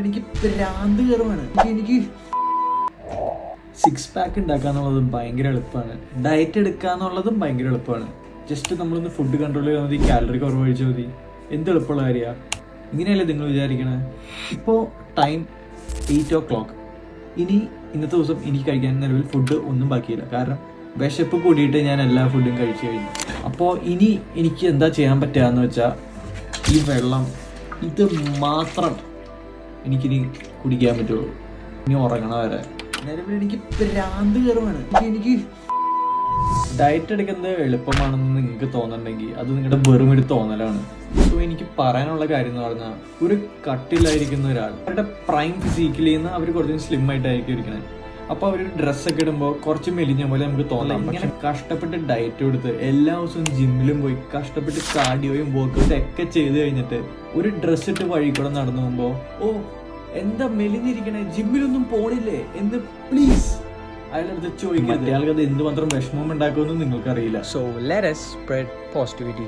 എനിക്ക് ഭ്രാന്ത് കയറുവാണ്. എനിക്ക് 6 പാക്ക് ഉണ്ടാക്കാന്നുള്ളതും ഭയങ്കര എളുപ്പമാണ്. ഡയറ്റ് എടുക്കാന്നുള്ളതും ഭയങ്കര എളുപ്പമാണ്. ജസ്റ്റ് നമ്മളൊന്ന് ഫുഡ് കൺട്രോൾ ചെയ്താൽ മതി, കാലറി കുറവ് കഴിച്ചാൽ മതി. എന്ത് എളുപ്പമുള്ള കാര്യമാണ്. ഇങ്ങനെയല്ലേ നിങ്ങൾ വിചാരിക്കണേ? ഇപ്പോൾ ടൈം 8 o'clock. ഇന്നത്തെ ദിവസം എനിക്ക് കഴിക്കാൻ നിലവിൽ ഫുഡ് ഒന്നും ബാക്കിയില്ല. കാരണം വിശപ്പ് കൂടിയിട്ട് ഞാൻ എല്ലാ ഫുഡും കഴിച്ചു കഴിഞ്ഞു. അപ്പോൾ ഇനി എനിക്ക് എന്താ ചെയ്യാൻ പറ്റുകയെന്ന് വെച്ചാൽ, ഈ വെള്ളം ഇത് മാത്രം എനിക്കിനി കുടിക്കാൻ പറ്റുള്ളൂ. ഇനി ഉറങ്ങണ വരെ. നിലവിൽ എനിക്ക് ഭ്രാന്ത് കയറുവാണ്. എനിക്ക് ഡയറ്റ് എടുക്കുന്നത് എളുപ്പമാണെന്ന് നിങ്ങൾക്ക് തോന്നുന്നുണ്ടെങ്കിൽ അത് നിങ്ങളുടെ വെറുമെടുത്ത് തോന്നലാണ്. സോ എനിക്ക് പറയാനുള്ള കാര്യം എന്ന് പറഞ്ഞാൽ, ഒരു കട്ടിലായിരിക്കുന്ന ഒരാൾ അവരുടെ പ്രൈം ഫിസിക്കലി നിന്ന് അവർ കുറച്ചും സ്ലിം ആയിട്ടായിരിക്കും ഇരിക്കണേ. അപ്പോൾ അവർ ഡ്രസ്സൊക്കെ ഇടുമ്പോൾ കുറച്ച് മെലിഞ്ഞ പോലെ നമുക്ക് തോന്നാം. ഇങ്ങനെ കഷ്ടപ്പെട്ട് ഡയറ്റ് എടുത്ത് എല്ലാ ദിവസവും ജിമ്മിലും പോയി കഷ്ടപ്പെട്ട് കാർഡിയോയും വർക്കൗട്ടും ഒക്കെ ചെയ്ത് കഴിഞ്ഞിട്ട് ഒരു ഡ്രസ്സ് ഇട്ട് വഴി കൂടെ നടന്നു പോകുമ്പോൾ, ഓ എന്താ മെലിഞ്ഞിരിക്കണേ, ജിമ്മിലൊന്നും പോണില്ലേ എന്ന് പ്ലീസ് അയാളടുത്ത് ചോദിക്കുക. അയാൾക്ക് അത് എന്തുമാത്രം വിഷമം ഉണ്ടാക്കുമെന്ന് നിങ്ങൾക്കറിയില്ല. So let us spread positivity.